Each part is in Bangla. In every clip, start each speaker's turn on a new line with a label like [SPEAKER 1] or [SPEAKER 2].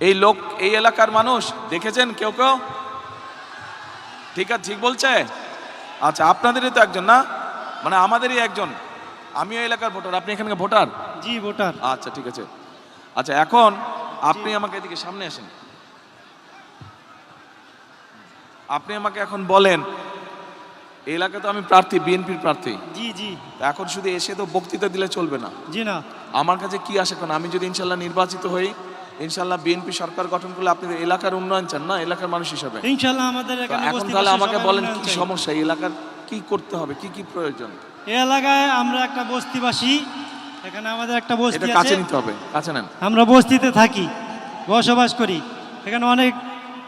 [SPEAKER 1] এই লোক এই এলাকার মানুষ দেখেছেন কেউ কেউ? ঠিক আছে, ঠিক বলছে। আচ্ছা, আপনাদেরই তো একজন না, মানে আমাদেরই একজন। আমিও এলাকার ভোটার, আপনি এখানকার ভোটার?
[SPEAKER 2] জি ভোটার।
[SPEAKER 1] আচ্ছা ঠিক আছে। আচ্ছা, এখন আপনি আমাকে এদিকে সামনে আসেন। আপনি আমাকে এখন বলেন, এই এলাকায় তো আমি প্রার্থী, বিএনপির প্রার্থী।
[SPEAKER 2] জি জি।
[SPEAKER 1] এখন শুধু এসে তো বক্তৃতা দিলে চলবে না।
[SPEAKER 2] জি না।
[SPEAKER 1] আমার কাছে কি আসে, কারণ আমি যদি ইনশাল্লাহ নির্বাচিত হই, ইনশাল্লাহ বিএনপি সরকার গঠন করলে আপনি এলাকার উন্নয়ন চান না, এলাকার মানুষ হিসাবে।
[SPEAKER 2] ইনশাআল্লাহ আমাদের এখানে
[SPEAKER 1] এখন তাহলে আমাকে বলেন কি সমস্যা, এই এলাকার কি করতে হবে, কি কি প্রয়োজন?
[SPEAKER 2] এই এলাকায় আমরা একটা বস্তিবাসী, এখানে আমাদের একটা বস্তি
[SPEAKER 1] এটা
[SPEAKER 2] আছে।
[SPEAKER 1] কাছে নিতে হবে, কাছে নেন।
[SPEAKER 2] আমরা বস্তিতে থাকি, বসবাস করি। এখানে অনেক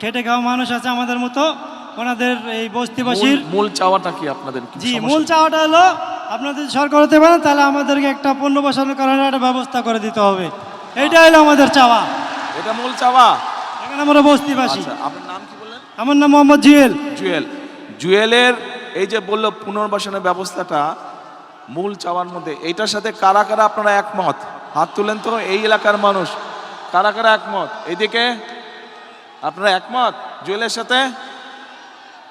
[SPEAKER 2] খেটে খাওয়া মানুষ আছে আমাদের মতো। ওনাদের এই বস্তিবাসীর
[SPEAKER 1] মূল চাওয়াটা কি আপনাদের?
[SPEAKER 2] জি, মূল চাওয়াটা হলো আপনাদের সরকার হতে পারেন, তাহলে আমাদেরকে একটা পণ্য বসানোর কারণে একটা ব্যবস্থা করে দিতে হবে। এইটা হলো আমাদের চাওয়া,
[SPEAKER 1] এটা মূল চাওয়া।
[SPEAKER 2] এখানে আমরা বস্তিবাসী।
[SPEAKER 1] আচ্ছা, আপনার নাম কি বললেন?
[SPEAKER 2] আমার নাম মোহাম্মদ জুয়েল।
[SPEAKER 1] জুয়েল। জুয়েলের এই যে বললো পুনর্বাসনের ব্যবস্থাটা মূল চাওয়ার মধ্যে, এইটার সাথে কারা কারা আপনারা একমত? হাত তুলেন তো, এই এলাকার মানুষ কারা কারা একমত? এইদিকে আপনারা একমত জুয়েলের সাথে?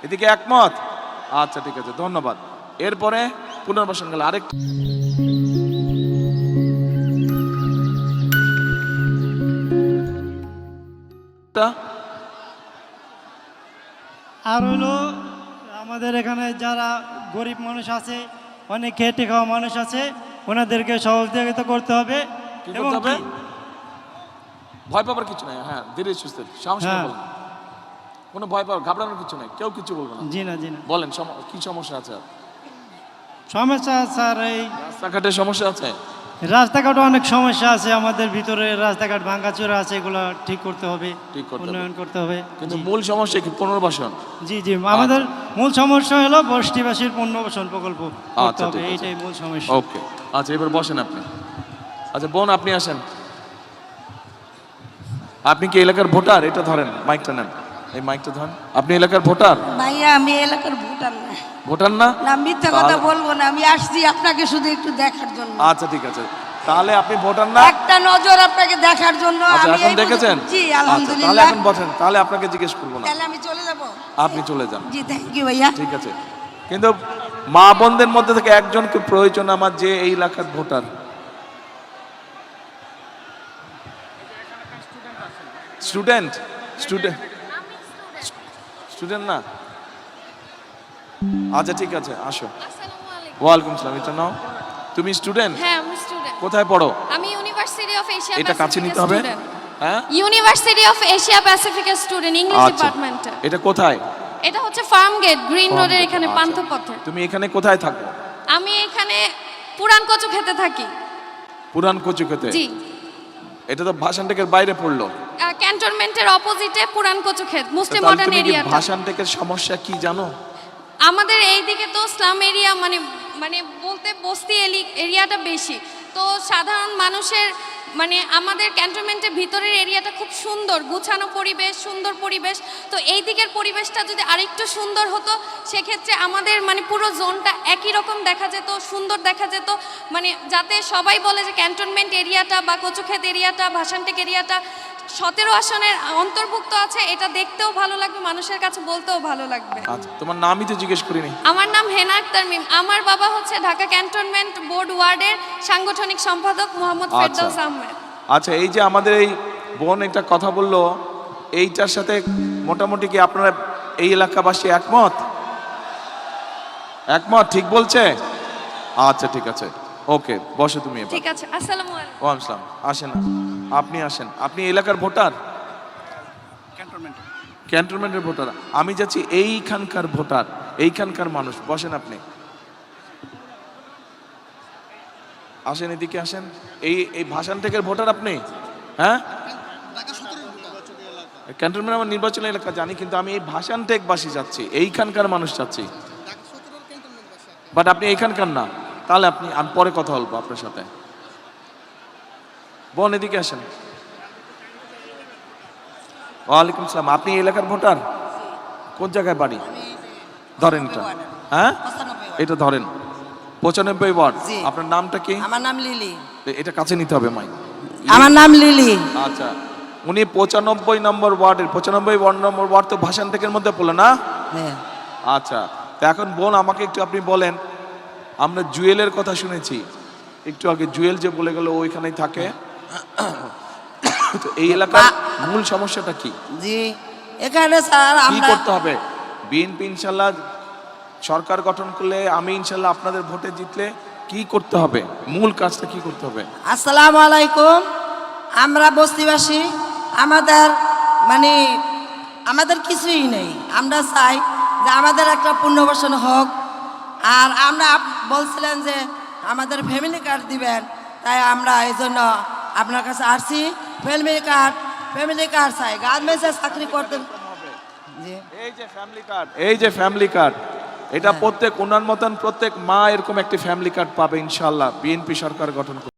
[SPEAKER 1] এদিকে একমত? আচ্ছা ঠিক আছে, ধন্যবাদ। এরপরে পুনর্বাসন গেল আরেক
[SPEAKER 2] আর হলো আমাদের এখানে যারা গরিব মানুষ আছে, অনেক খেটে খাওয়া মানুষ আছে, ওনাদেরকে সহযোগিতা করতে হবে।
[SPEAKER 1] কি
[SPEAKER 2] এবং
[SPEAKER 1] করতে হবে? ভয় পাবার কিছু নাই, হ্যাঁ, ধীরে সুস্থে সাহস করে বলেন। কোনো ভয় পাওয়ার ঘাবড়ানোর কিছু নাই, কেউ কিছু বলবে না।
[SPEAKER 2] জি না, জি না।
[SPEAKER 1] বলেন কি সমস্যা আছে?
[SPEAKER 2] সমস্যা স্যার, এই
[SPEAKER 1] রাস্তাঘাটের সমস্যা আছে?
[SPEAKER 2] রাস্তাঘাটও অনেক সমস্যা আছে আমাদের ভিতরে, রাস্তাঘাট ভাঙাচোরা আছে, এগুলো ঠিক করতে হবে, উন্নয়ন করতে হবে।
[SPEAKER 1] কিন্তু মূল সমস্যা কি? পুনর্বাসন।
[SPEAKER 2] জি জি, আমাদের মূল সমস্যা হলো বস্তিবাসীর পুনর্বাসন প্রকল্প করতে
[SPEAKER 1] আচ্ছা
[SPEAKER 2] হবে,
[SPEAKER 1] ঠিক আছে,
[SPEAKER 2] এইটাই মূল সমস্যা।
[SPEAKER 1] ওকে। আচ্ছা, এবার বসেন আপনি। আচ্ছা বোন, আপনি আসেন। আপনি কি এলাকার ভোটার? এটা ধরেন, মাইকটা নেন, এই মাইকটা ধরেন। আপনি এলাকার ভোটার?
[SPEAKER 3] ভাইয়া আমি এলাকার ভোটার না।
[SPEAKER 1] ভোটার না?
[SPEAKER 3] না, মিথ্যা কথা বলবো না, আমি আসছি আপনাকে শুধু একটু দেখার জন্য।
[SPEAKER 1] আচ্ছা ঠিক আছে, তাহলে আপনি ভোটার না?
[SPEAKER 3] একটা নজর আপনাকে দেখার জন্য।
[SPEAKER 1] আচ্ছা,
[SPEAKER 3] আমি
[SPEAKER 1] এখন
[SPEAKER 3] এই
[SPEAKER 1] দেখেছেন?
[SPEAKER 3] জি
[SPEAKER 1] আচ্ছা, তাহলে
[SPEAKER 3] আলহামদুলিল্লাহ।
[SPEAKER 1] এখন বসেন, তাহলে আপনাকে জিজ্ঞেস করবো না।
[SPEAKER 3] তাহলে আমি চলে যাব?
[SPEAKER 1] আপনি চলে যান।
[SPEAKER 3] জি, থ্যাংক ইউ ভাইয়া।
[SPEAKER 1] ঠিক আছে, কিন্তু মা বোনদের মধ্যে থেকে একজনকে প্রয়োজন আমার, যে এই এলাকার ভোটার। স্টুডেন্ট? স্টুডেন্ট স্টুডেন্ট না? আচ্ছা ঠিক আছে, আসো। ওয়ালাইকুম আসসালাম। এটা নাও। তুমি স্টুডেন্ট?
[SPEAKER 4] হ্যাঁ, আমি স্টুডেন্ট।
[SPEAKER 1] কোথায় পড়ো?
[SPEAKER 4] আমি ইউনিভার্সিটি অফ এশিয়া
[SPEAKER 1] এটা কাছে নিতে হবে। হ্যাঁ,
[SPEAKER 4] ইউনিভার্সিটি অফ এশিয়া প্যাসিফিকের স্টুডেন্ট, ইংলিশ
[SPEAKER 1] আচ্ছা,
[SPEAKER 4] ডিপার্টমেন্টে।
[SPEAKER 1] এটা কোথায়?
[SPEAKER 4] এটা হচ্ছে ফার্ম গেট, গ্রিন
[SPEAKER 1] Farm
[SPEAKER 4] রোডের
[SPEAKER 1] gate,
[SPEAKER 4] এখানে
[SPEAKER 1] আচ্ছা।
[SPEAKER 4] পান্থপথে।
[SPEAKER 1] তুমি এখানে কোথায় থাকো?
[SPEAKER 4] আমি এখানে পুরান কচু খেতে থাকি।
[SPEAKER 1] পুরান কচুক্ষেতে?
[SPEAKER 4] জি,
[SPEAKER 1] এটা তো ভাষানটেকের বাইরে পড়লো।
[SPEAKER 4] ক্যান্টনমেন্টের অপোজিটে পুরান কচু ক্ষেত, মুসলিম
[SPEAKER 1] তাহলে
[SPEAKER 4] মডার্ন
[SPEAKER 1] তুমি কি
[SPEAKER 4] এরিয়াটা।
[SPEAKER 1] ভাষানটেকের সমস্যা কি জানো?
[SPEAKER 4] আমাদের এইদিকে তো স্লাম এরিয়া, মানে মানে বলতে বস্তি এরিয়াটা বেশি, তো সাধারণ মানুষের মানে আমাদের ক্যান্টনমেন্টের ভিতরের এরিয়াটা খুব সুন্দর, গুছানো পরিবেশ, সুন্দর পরিবেশ। তো এই দিকের পরিবেশটা যদি আরেকটু সুন্দর হতো, সেক্ষেত্রে আমাদের মানে পুরো জোনটা একই রকম দেখা যেত, সুন্দর দেখা যেত। মানে যাতে সবাই বলে যে ক্যান্টনমেন্ট এরিয়াটা বা কচুক্ষেত এরিয়াটা, ভাষানটেক এরিয়াটা 17 আসনের অন্তর্ভুক্ত আছে, এটা দেখতেও ভালো লাগবে, মানুষের কাছে বলতেও ভালো লাগবে।
[SPEAKER 1] আচ্ছা, তোমার নামই তো জিজ্ঞেস করিনি।
[SPEAKER 4] আমার নাম হেনা আক্তার মিম। আমার বাবা হচ্ছে ঢাকা ক্যান্টনমেন্ট বোর্ড ওয়ার্ডের সাংগঠনিক সম্পাদক মোহাম্মদ ফেরদৌস আহমেদ।
[SPEAKER 1] আচ্ছা, এই যে আমাদের এই বোন একটা কথা বললো, এইটার সাথে মোটামুটি কি আপনারা এই এলাকাবাসী একমত? একমত, ঠিক বলছে? আচ্ছা ঠিক আছে, ওকে, বসো তুমি এবার।
[SPEAKER 4] ঠিক আছে, আসসালামু আলাইকুম।
[SPEAKER 1] ওয়ালাইকুম আসসালাম। আসেন, আপনি আসেন। আপনি এলাকার ভোটার? ক্যান্টনমেন্টের ভোটার। আমি যাচ্ছি এইখানকার ভোটার, এইখানকার মানুষ। বসেন আপনি, আসেন, এদিকে আসেন। এই ভাষানটেকের ভোটার আপনি? হ্যাঁ, ক্যান্টনমেন্ট আমার নির্বাচনী এলাকা জানি, কিন্তু আমি এই ভাষানটেকবাসী যাচ্ছি, এইখানকার মানুষ যাচ্ছি। বাট আপনি এইখানকার না, তাহলে আমি পরে কথা বলবো আপনার সাথে। বোন এদিকে আসেন। ওয়ালাইকুম আসসালাম। আপনি এই এলাকার ভোটার? কোন জায়গায় বাড়ি? ধরেন এটা। হ্যাঁ, এটা ধরেন। 95 ওয়ার্ড। আপনার নামটা কি?
[SPEAKER 3] আমার নাম লিলি।
[SPEAKER 1] এটা কাছে নিতে হবে মাই।
[SPEAKER 3] আমার নাম লিলি।
[SPEAKER 1] আচ্ছা, উনি 95 নম্বর ওয়ার্ডের 95 নম্বর ওয়ার্ড তো ভাসান টেকের মধ্যে পড়লো না?
[SPEAKER 3] হ্যাঁ।
[SPEAKER 1] আচ্ছা, তো এখন বোন আমাকে একটু আপনি বলেন, আমরা জুয়েলের কথা শুনেছি একটু আগে, জুয়েল যে বলে গেল ওইখানেই থাকে, তো এই এলাকার মূল সমস্যাটা কি?
[SPEAKER 3] জি, এখানে স্যার
[SPEAKER 1] কি
[SPEAKER 3] আমরা
[SPEAKER 1] করতে হবে? বিএনপি ইনশাল্লাহ সরকার গঠন করলে, আমি ইনশাল্লাহ আপনাদের ভোটে জিতলে কি করতে হবে, মূল কাজটা কি করতে হবে?
[SPEAKER 3] আসসালামু আলাইকুম। আমরা বস্তিবাসী, আমাদের মানে আমাদের কিছুই নেই। আমরা চাই যে আমাদের একটা পুনর্বাসন হোক। আর আমরা বলছিলেন যে আমাদের ফ্যামিলি কার্ড দিবেন, তাই আমরা এই জন্য আপনার কাছে আসছি। ফ্যামিলি কার্ড চাই, গার্মেন্টসে চাকরি করতে। জি,
[SPEAKER 1] এই যে ফ্যামিলি কার্ড, এটা প্রত্যেক ওনার মতন প্রত্যেক মা এরকম একটি ফ্যামিলি কার্ড পাবে ইনশাল্লাহ, বিএনপি সরকার গঠন করবে।